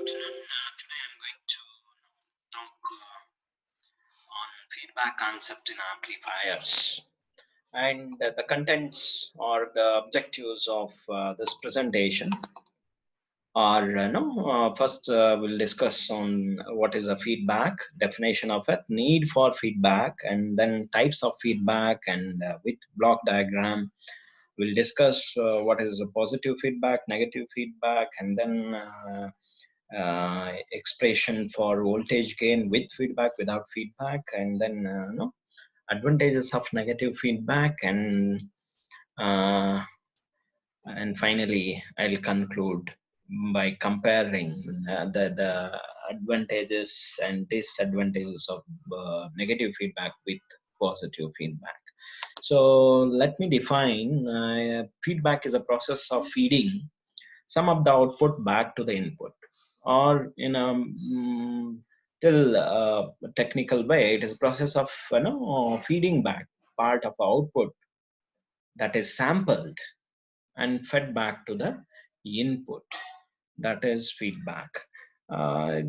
afternoon. Today I'm going to talk on feedback concept in amplifiers, and the contents or the objectives of this presentation are first we'll discuss on what is a feedback, definition of it, need for feedback, and then types of feedback, and with block diagram we'll discuss what is a positive feedback, negative feedback, and then expression for voltage gain with feedback, without feedback, and then advantages of negative feedback, uh, and finally I'll conclude by comparing the advantages and disadvantages of negative feedback with positive feedback. So let me define feedback is a process of feeding some of the output back to the input, or in a till technical way, it is a process of feeding back part of output that is sampled and fed back to the input, that is feedback.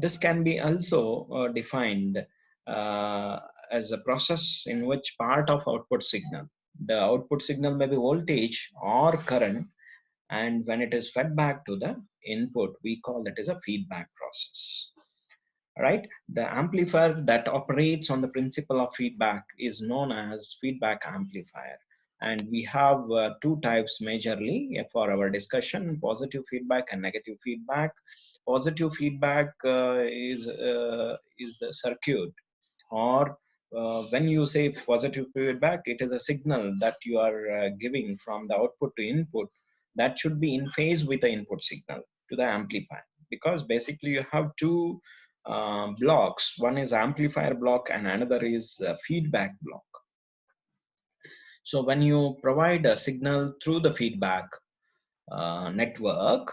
This can be also defined as a process in which part of output signal, the output signal may be voltage or current, and when it is fed back to the input, we call it as a feedback process. Right? The amplifier that operates on the principle of feedback is known as feedback amplifier. And we have two types majorly for our discussion: positive feedback and negative feedback. Positive feedback is the circuit, or when you say positive feedback, it is a signal that you are giving from the output to input that should be in phase with the input signal to the amplifier, because basically you have two blocks. One is amplifier block and another is feedback block. So when you provide a signal through the feedback network,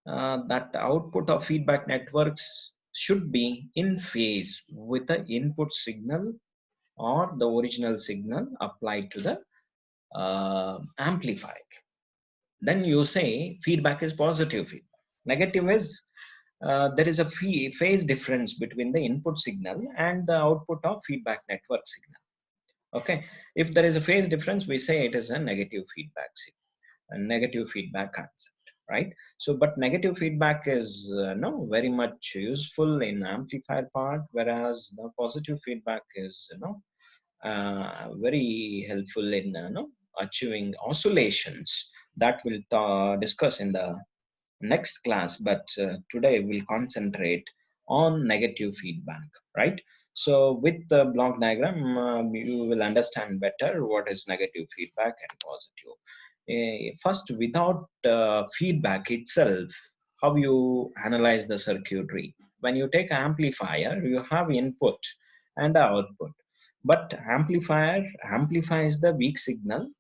that output of feedback networks should be in phase with the input signal or the original signal applied to the amplifier. Then you say feedback is positive feedback. Negative is there is a phase difference between the input signal and the output of feedback network signal. Okay, if there is a phase difference, we say it is a negative feedback signal, a negative feedback concept, right? So, but negative feedback is no very much useful in amplifier part, whereas the positive feedback is very helpful in achieving oscillations that we'll discuss in the next class, but today we'll concentrate on negative feedback, right? So with the block diagram, you will understand better what is negative feedback and positive. First, without feedback itself, how you analyze the circuitry. When you take amplifier, you have input and output, but amplifier amplifies the weak signal,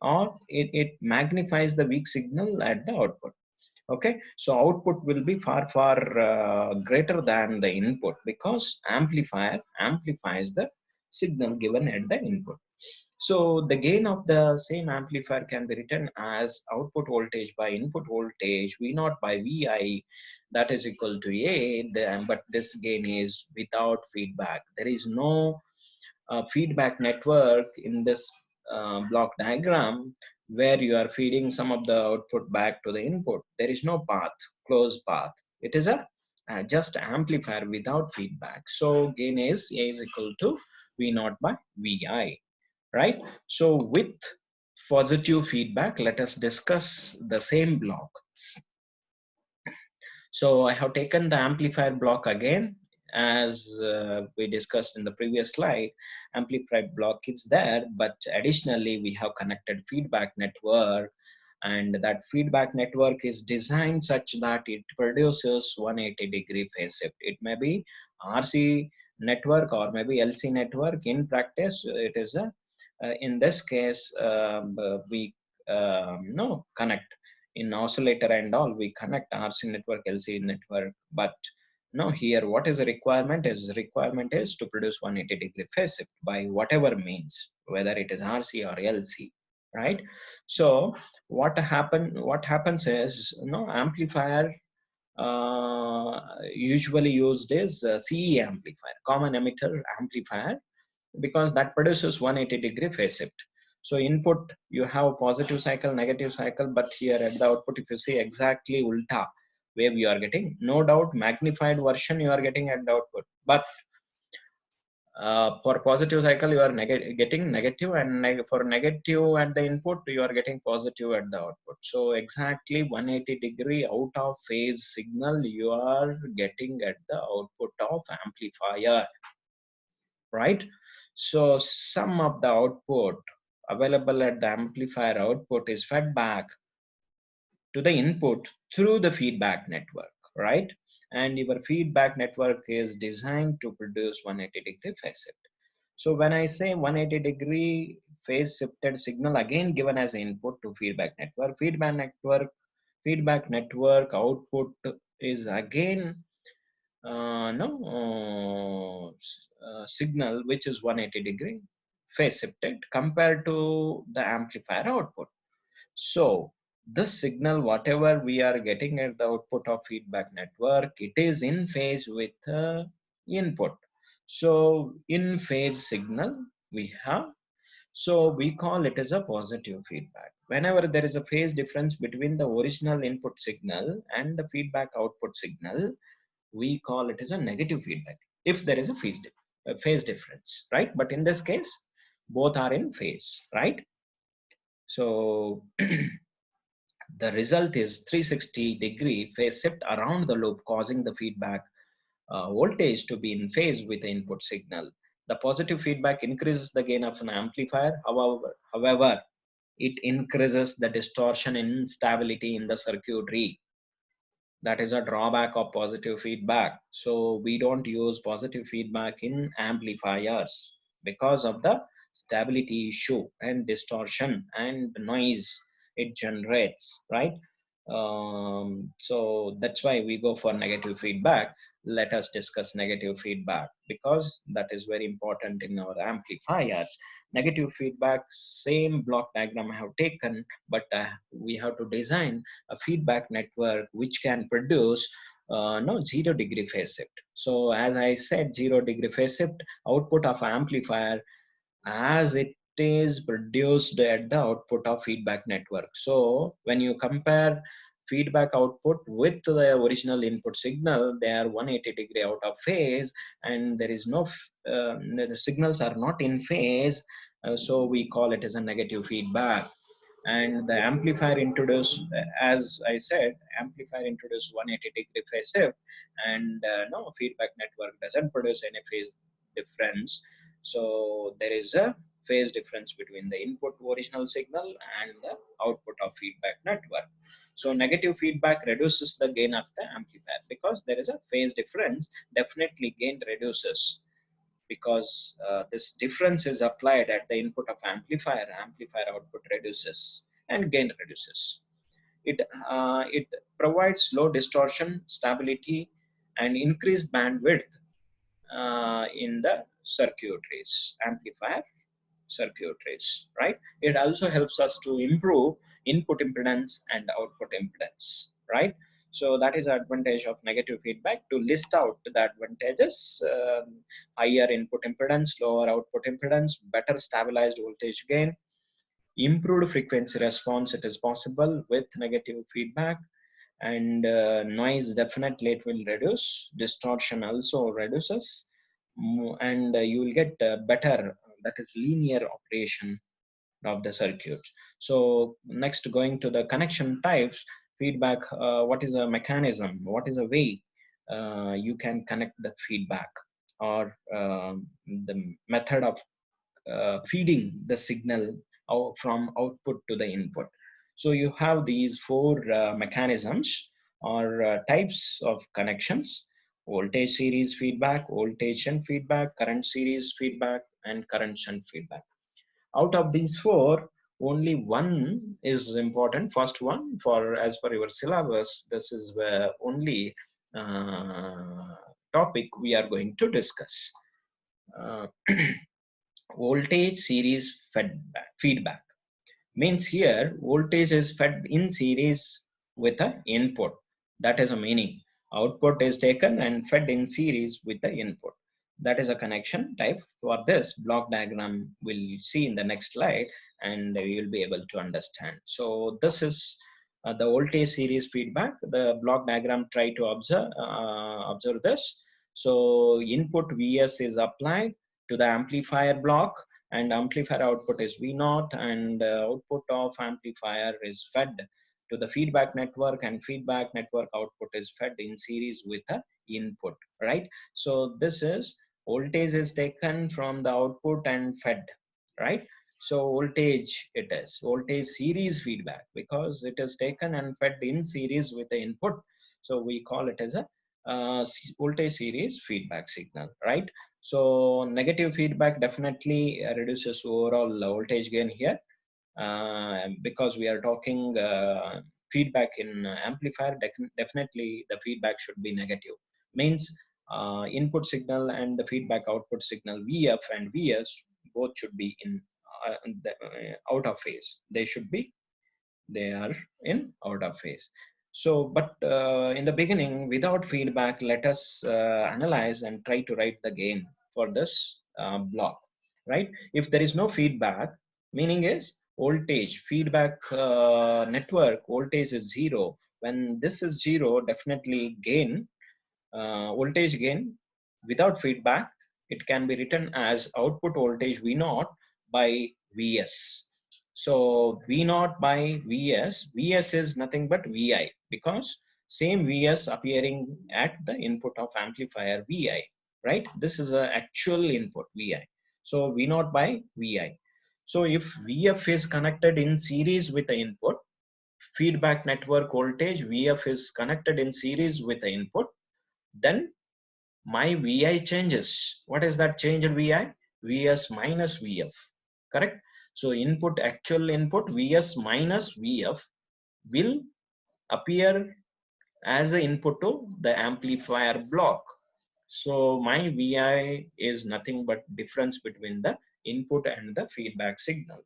or it magnifies the weak signal at the output. Okay, so output will be far greater than the input, because amplifier amplifies the signal given at the input. So the gain of the same amplifier can be written as output voltage by input voltage V naught by Vi, that is equal to A. But this gain is without feedback. There is no feedback network in this block diagram where you are feeding some of the output back to the input. There is no path, closed path. It is a just amplifier without feedback. So gain is A is equal to V naught by Vi, right? So with positive feedback, let us discuss the same block. So I have taken the amplifier block again, as we discussed in the previous slide. Amplifier block is there, but additionally we have connected feedback network, and that feedback network is designed such that it produces 180-degree phase shift. It may be RC network or maybe LC network. In practice, it is a in this case we connect in oscillator and all, we connect RC network, LC network. But no, here what is the requirement is to produce 180-degree phase shift by whatever means, whether it is RC or LC, right? So what happens is amplifier usually used is CE amplifier, common emitter amplifier, because that produces 180-degree phase shift. So input, you have positive cycle, negative cycle, but here at the output, if you see exactly ulta wave you are getting, no doubt magnified version you are getting at the output, but for positive cycle you are getting negative, and for negative at the input you are getting positive at the output. So exactly 180-degree out of phase signal you are getting at the output of amplifier, right? So some of the output available at the amplifier output is fed back to the input through the feedback network, right? And your feedback network is designed to produce 180-degree phase shift. So when I say 180-degree phase shifted signal, again given as input to feedback network output is again no signal which is 180-degree phase shifted compared to the amplifier output. So this signal, whatever we are getting at the output of feedback network, it is in phase with input. So in phase signal we have, so we call it as a positive feedback. Whenever there is a phase difference between the original input signal and the feedback output signal, we call it as a negative feedback if there is a phase difference, right? But in this case, both are in phase, right? So the result is 360-degree phase shift around the loop, causing the feedback voltage to be in phase with the input signal. The positive feedback increases the gain of an amplifier. However, it increases the distortion and instability in the circuitry. That is a drawback of positive feedback. So we don't use positive feedback in amplifiers because of the stability issue and distortion and noise it generates, right? So that's why we go for negative feedback. Let us discuss negative feedback because that is very important in our amplifiers. Negative feedback, same block diagram I have taken, but we have to design a feedback network which can produce no 0-degree phase shift. So as I said, 0-degree phase shift output of amplifier as it is produced at the output of feedback network. So when you compare feedback output with the original input signal, they are 180-degree out of phase, and there is no the signals are not in phase. So we call it as a negative feedback. And the amplifier introduced, as I said, amplifier introduced 180-degree phase shift, and no feedback network doesn't produce any phase difference. So there is a phase difference between the input to original signal and the output of feedback network. So negative feedback reduces the gain of the amplifier because there is a phase difference. Definitely gain reduces because this difference is applied at the input of amplifier. Amplifier output reduces and gain reduces. It provides low distortion, stability, and increased bandwidth in the circuitries, amplifier circuitries, right? It also helps us to improve input impedance and output impedance, right? So that is the advantage of negative feedback. To list out the advantages, higher input impedance, lower output impedance, better stabilized voltage gain, improved frequency response, it is possible with negative feedback, and noise, definitely it will reduce, distortion also reduces, and you will get better, that is linear operation of the circuit. So next, going to the connection types, feedback, what is a mechanism, what is a way you can connect the feedback, or the method of feeding the signal out from output to the input. So you have these four mechanisms or types of connections: voltage series feedback, voltage shunt feedback, current series feedback, and current shunt feedback. Out of these four, only one is important. First one, for as per your syllabus, this is the only topic we are going to discuss. Uh, voltage series feedback means here voltage is fed in series with an input. That is a meaning. Output is taken and fed in series with the input. That is a connection type. For this block diagram, we'll see in the next slide, and you'll be able to understand. So this is the voltage series feedback. The block diagram, try to observe this. So input Vs is applied to the amplifier block, and amplifier output is V0, and output of amplifier is fed to the feedback network, and feedback network output is fed in series with the input, right? So this is voltage is taken from the output and fed, right? So voltage, it is voltage series feedback because it is taken and fed in series with the input. So we call it as a voltage series feedback signal, right? So negative feedback definitely reduces overall voltage gain here, because we are talking feedback in amplifier. Definitely the feedback should be negative, means input signal and the feedback output signal Vf and Vs both should be in out of phase. They are in out of phase. So but in the beginning, without feedback, let us analyze and try to write the gain for this block, right? If there is no feedback, meaning is voltage feedback network voltage is zero. When this is zero, definitely gain, voltage gain without feedback, it can be written as output voltage V0 by Vs. So V0 by Vs, Vs is nothing but Vi, because same Vs appearing at the input of amplifier Vi, right? This is a actual input Vi. So V0 by Vi. So if Vf is connected in series with the input, feedback network voltage Vf is connected in series with the input, then my Vi changes. What is that change in Vi? Vs minus Vf, correct? So input, actual input Vs minus Vf will appear as the input to the amplifier block. So my Vi is nothing but difference between the input and the feedback signal,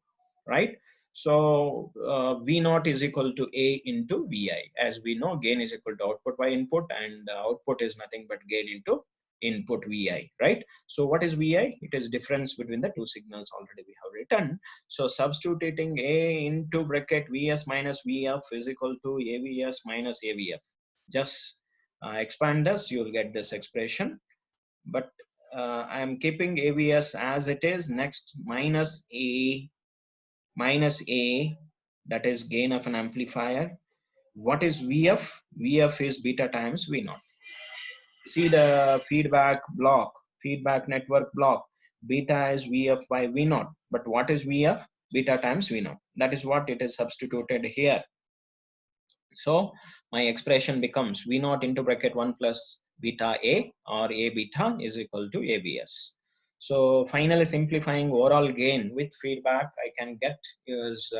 right? So V0 is equal to A into Vi. As we know, gain is equal to output by input, and output is nothing but gain into input Vi, right? So what is Vi? It is difference between the two signals, already we have written. So substituting A into bracket Vs minus Vf is equal to AVs minus AVf. Just expand this, you'll get this expression. But I am keeping AVs as it is. Next, minus A, that is gain of an amplifier. What is Vf? Vf is beta times V0. See the feedback network block. Beta is Vf by V0. But what is Vf? Beta times V0. That is what it is substituted here. So my expression becomes V0 into bracket 1 plus beta A, or A beta is equal to ABS. So finally simplifying overall gain with feedback, I can get is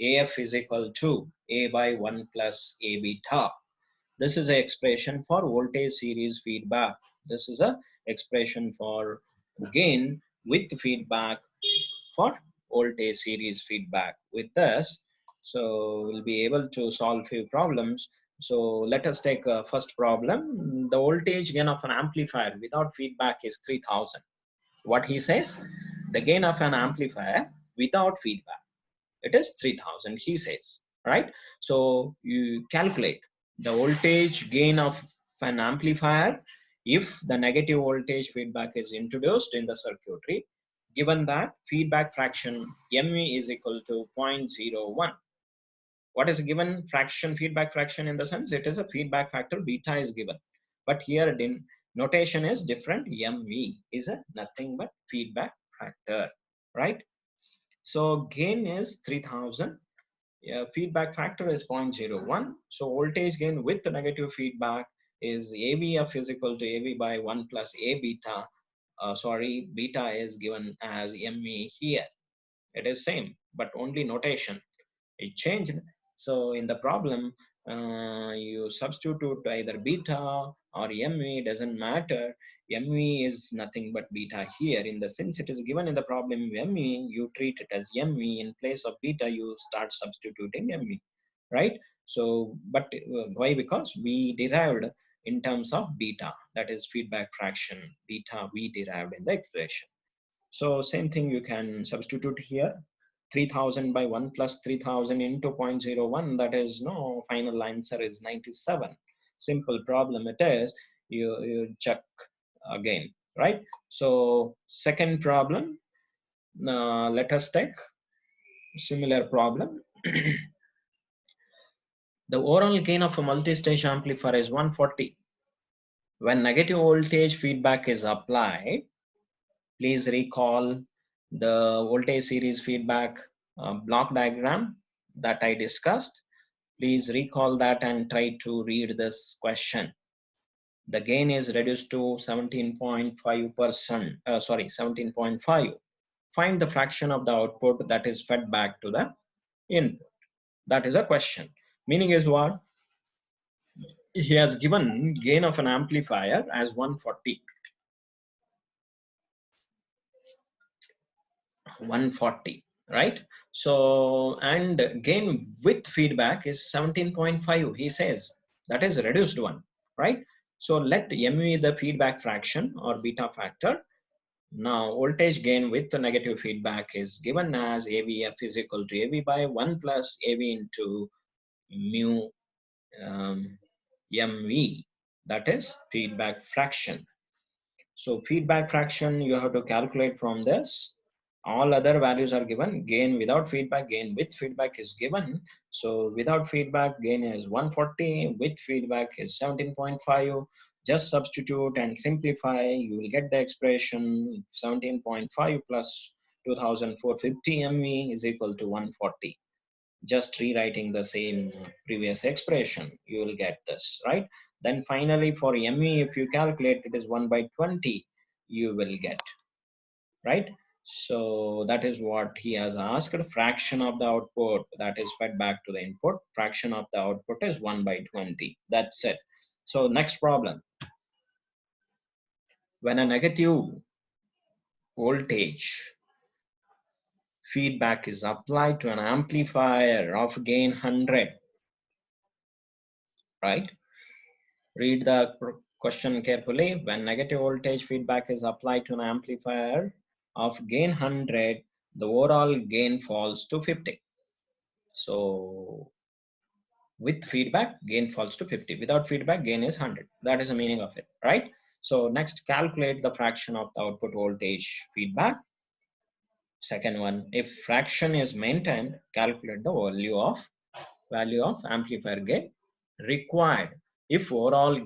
AF is equal to A by 1 plus A beta. This is an expression for voltage series feedback. This is a expression for gain with feedback for voltage series feedback. With this, so we'll be able to solve few problems. So let us take a first problem. The voltage gain of an amplifier without feedback is 3000. What he says, the gain of an amplifier without feedback, it is 3000, he says, right? So you calculate the voltage gain of an amplifier if the negative voltage feedback is introduced in the circuitry, given that feedback fraction MV is equal to 0.01. What is given fraction, feedback fraction, in the sense it is a feedback factor beta is given, but here the notation is different. MV is a nothing but feedback factor, right? So gain is 3000. Feedback factor is 0.01. So voltage gain with the negative feedback is AVF is equal to AV by 1 plus A beta. Beta is given as MV here. It is same, but only notation it changed. So in the problem, you substitute either beta or MV, doesn't matter. MV is nothing but beta here. In the sense it is given in the problem MV, you treat it as MV. In place of beta, you start substituting MV. right? So, but why? Because we derived in terms of beta, that is feedback fraction, beta we derived in the expression. So same thing you can substitute here. 3000 by 1 plus 3000 into 0.01, that is no final answer is 97. Simple problem it is. You check again, right? So second problem, let us take similar problem. The overall gain of a multi-stage amplifier is 140. When negative voltage feedback is applied, please recall the voltage series feedback block diagram that I discussed. Please recall that and try to read this question. The gain is reduced to 17.5%, 17.5. Find the fraction of the output that is fed back to the input. That is a question. Meaning is what? He has given gain of an amplifier as 140. 140, right? So, and gain with feedback is 17.5, he says. That is reduced one, right? So let M be the feedback fraction or beta factor. Now, voltage gain with the negative feedback is given as AVF is equal to AV by 1 plus AV into mu MV, that is feedback fraction. So feedback fraction you have to calculate from this. All other values are given. Gain without feedback, gain with feedback is given. So without feedback, gain is 140. With feedback is 17.5. Just substitute and simplify. You will get the expression 17.5 plus 2450 MV is equal to 140. Just rewriting the same previous expression, you will get this, right? Then finally for ME, if you calculate, it is 1 by 20, you will get, right? So that is what he has asked. Fraction of the output that is fed back to the input, fraction of the output is 1 by 20. That's it. So next problem. When a negative voltage feedback is applied to an amplifier of gain 100, right? Read the question carefully. When negative voltage feedback is applied to an amplifier of gain 100, the overall gain falls to 50. So with feedback, gain falls to 50. Without feedback, gain is 100. That is the meaning of it, right? So next, calculate the fraction of the output voltage feedback. Second one, if fraction is maintained, calculate the value of amplifier gain required if overall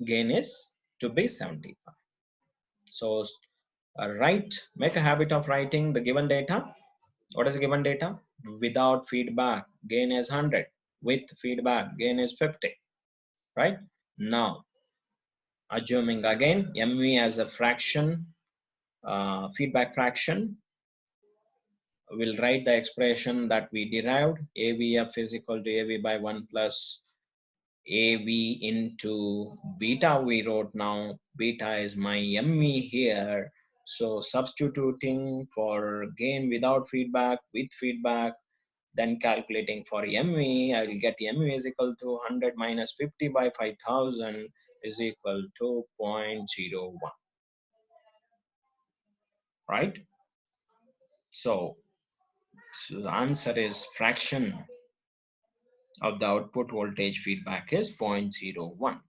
gain is to be 75. So make a habit of writing the given data. What is the given data? Without feedback, gain is 100. With feedback, gain is 50, right? Now, assuming again MV as a fraction, feedback fraction, we'll write the expression that we derived. AVF is equal to AV by 1 plus AV into beta we wrote now. Beta is my ME here. So substituting for gain without feedback, with feedback, then calculating for ME, I will get ME is equal to 100 minus 50 by 5000 is equal to 0.01, right? So the answer is fraction of the output voltage feedback is 0.01.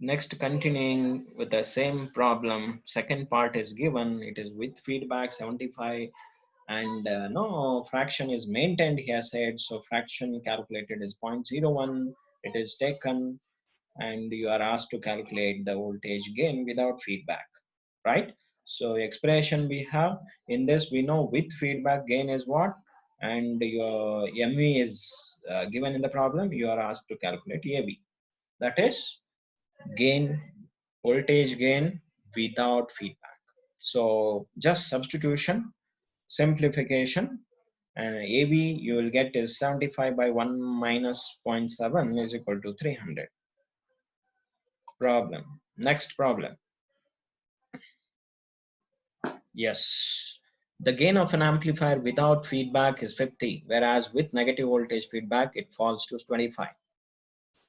Next, continuing with the same problem, second part is given. It is with feedback 75 and no fraction is maintained, he has said. So fraction calculated is 0.01. It is taken and you are asked to calculate the voltage gain without feedback, right? So expression we have in this, we know with feedback gain is what, and your MV is given in the problem. You are asked to calculate AV, that is gain, voltage gain without feedback. So just substitution, simplification, and AV you will get is 75 by 1 minus 0.7 is equal to 300. Problem. Next problem. Yes. The gain of an amplifier without feedback is 50, whereas with negative voltage feedback, it falls to 25.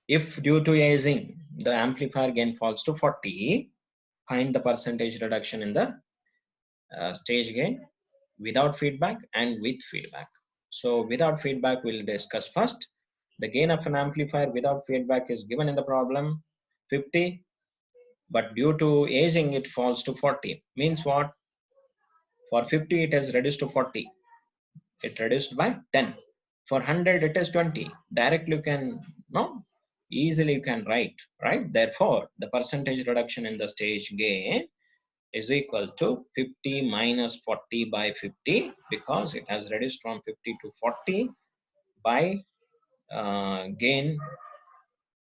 If due to aging, the amplifier gain falls to 40, find the percentage reduction in the stage gain without feedback and with feedback. So without feedback, we'll discuss first. The gain of an amplifier without feedback is given in the problem 50, but due to aging, it falls to 40. Means what? For 50, it is reduced to 40. It reduced by 10. For 100, it is 20. Directly you can, no, easily you can write, right? Therefore, the percentage reduction in the stage gain is equal to 50 minus 40 by 50, because it has reduced from 50 to 40 by gain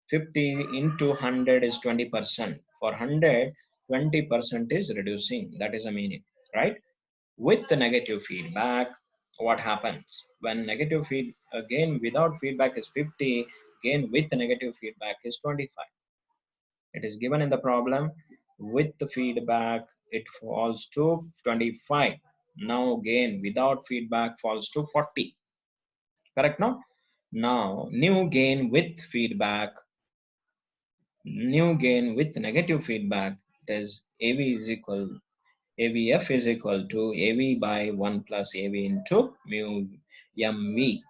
50 into 100 is 20%. For 100, 20% is reducing. That is the meaning, right? With the negative feedback, what happens? When negative feed, gain without feedback is 50, gain with the negative feedback is 25. It is given in the problem. With the feedback, it falls to 25. Now gain without feedback falls to 40. Correct now? Now new gain with feedback, new gain with negative feedback, is AV is equal, AVF is equal to AV by 1 plus AV into mu MV.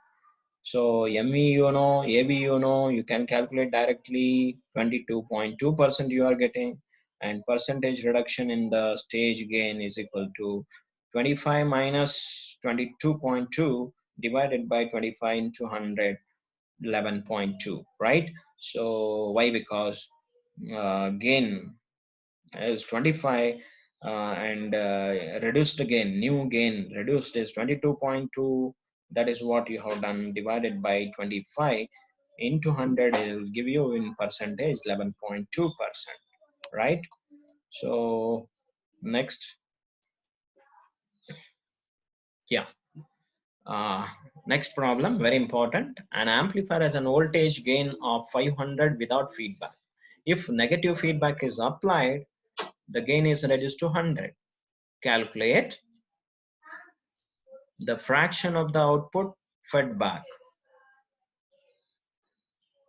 So ME, AV, you can calculate directly. 22.2% you are getting, and percentage reduction in the stage gain is equal to 25 minus 22.2 divided by 25 into 100, 11.2, right? So why? Because gain is 25, and reduced gain, new gain reduced is 22.2. That is what you have done, divided by 25 into 100, it will give you in percentage 11.2%, right? So next, yeah, uh, next problem, very important. An amplifier has an voltage gain of 500 without feedback. If negative feedback is applied, the gain is reduced to 100. Calculate the fraction of the output fed back.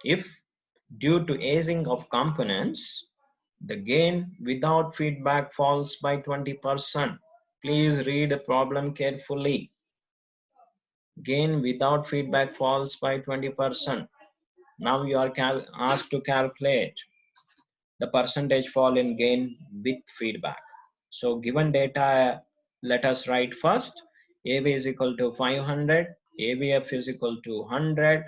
If due to aging of components, the gain without feedback falls by 20%. Please read the problem carefully. Gain without feedback falls by 20%. Now you are asked to calculate the percentage fall in gain with feedback. So given data, let us write first. AV is equal to 500, AVF is equal to 100.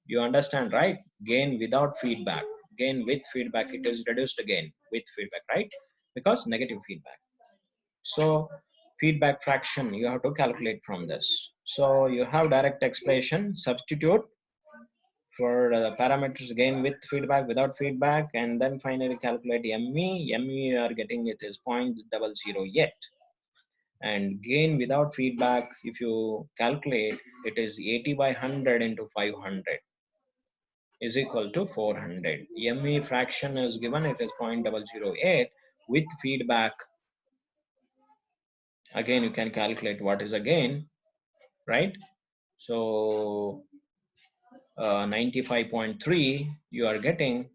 You understand, right? Gain without feedback. Gain with feedback, it is reduced again with feedback, right? Because negative feedback. So feedback fraction, you have to calculate from this. So you have direct expression, substitute for the parameters gain with feedback, without feedback, and then finally calculate ME. ME you are getting it is 0.008. And gain without feedback, if you calculate, it is 80 by 100 into 500 is equal to 400. ME fraction is given, it is 0.008. With feedback, again you can calculate what is a gain, right? So 95.3 you are getting.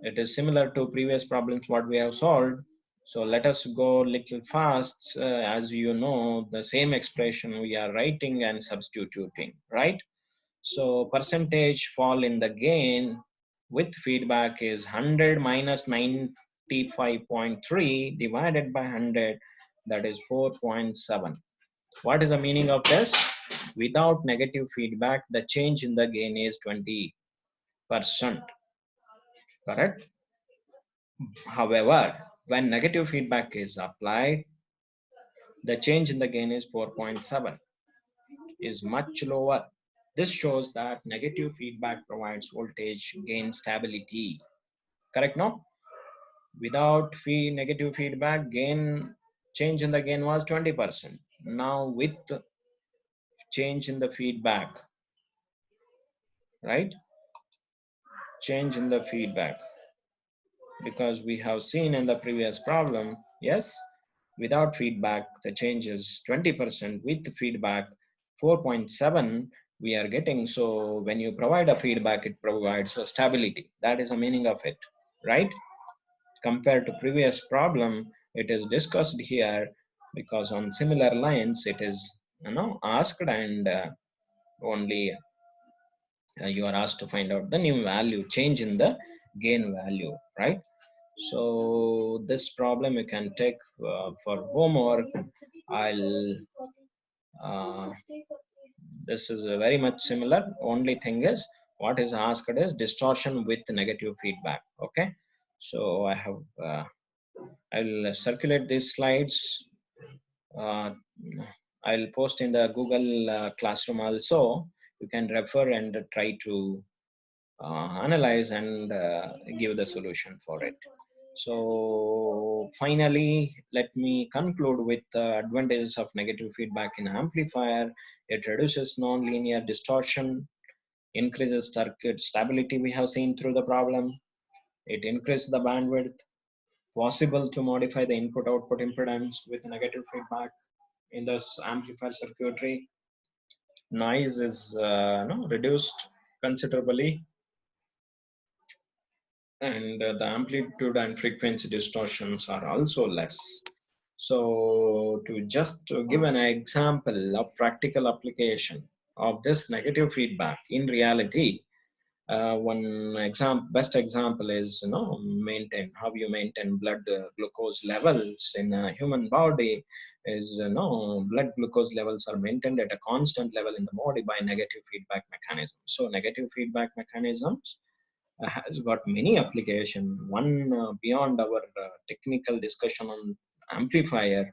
It is similar to previous problems what we have solved. So let us go little fast. As you know, the same expression we are writing and substituting, right? So percentage fall in the gain with feedback is 100 minus 95.3 divided by 100, that is 4.7. What is the meaning of this? Without negative feedback, the change in the gain is 20%, correct? However, when negative feedback is applied, the change in the gain is 4.7, is much lower. This shows that negative feedback provides voltage gain stability. Correct now? Without negative feedback, gain change in the gain was 20%. Now with change in the feedback, right? Change in the feedback, because we have seen in the previous problem, yes, Without feedback, the change is 20%. With feedback, 4.7 we are getting. So when you provide a feedback, it provides a stability. That is the meaning of it, right? Compared to previous problem, it is discussed here because on similar lines, it is asked, and only you are asked to find out the new value, change in the gain value, right? So this problem you can take for homework. I'll uh, this is very much similar. Only thing is, what is asked is distortion with negative feedback. Okay, so I'll circulate these slides. uh, I'll post in the Google Classroom also. You can refer and try to analyze and give the solution for it. So finally, let me conclude with the advantages of negative feedback in amplifier. It reduces nonlinear distortion, increases circuit stability we have seen through the problem. It increases the bandwidth, possible to modify the input-output impedance with negative feedback in this amplifier circuitry. Noise is reduced considerably, and the amplitude and frequency distortions are also less. So to give an example of practical application of this negative feedback in reality, best example is maintain how you maintain blood glucose levels in a human body. Is blood glucose levels are maintained at a constant level in the body by negative feedback mechanism. So negative feedback mechanisms has got many application. One beyond our technical discussion on amplifier.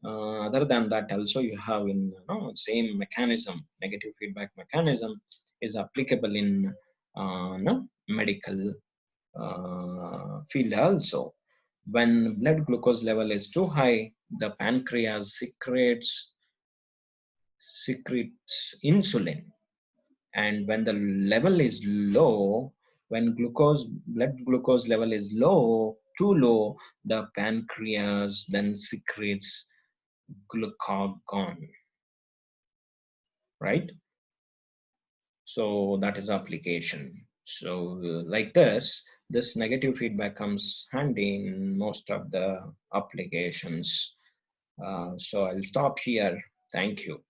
Other than that, also you have in same mechanism, negative feedback mechanism is applicable in medical field also. When blood glucose level is too high, the pancreas secretes insulin, and when the level is low, when blood glucose level is too low, the pancreas then secretes glucagon, right? So that is application. So like this negative feedback comes handy in most of the applications. So I'll stop here. Thank you.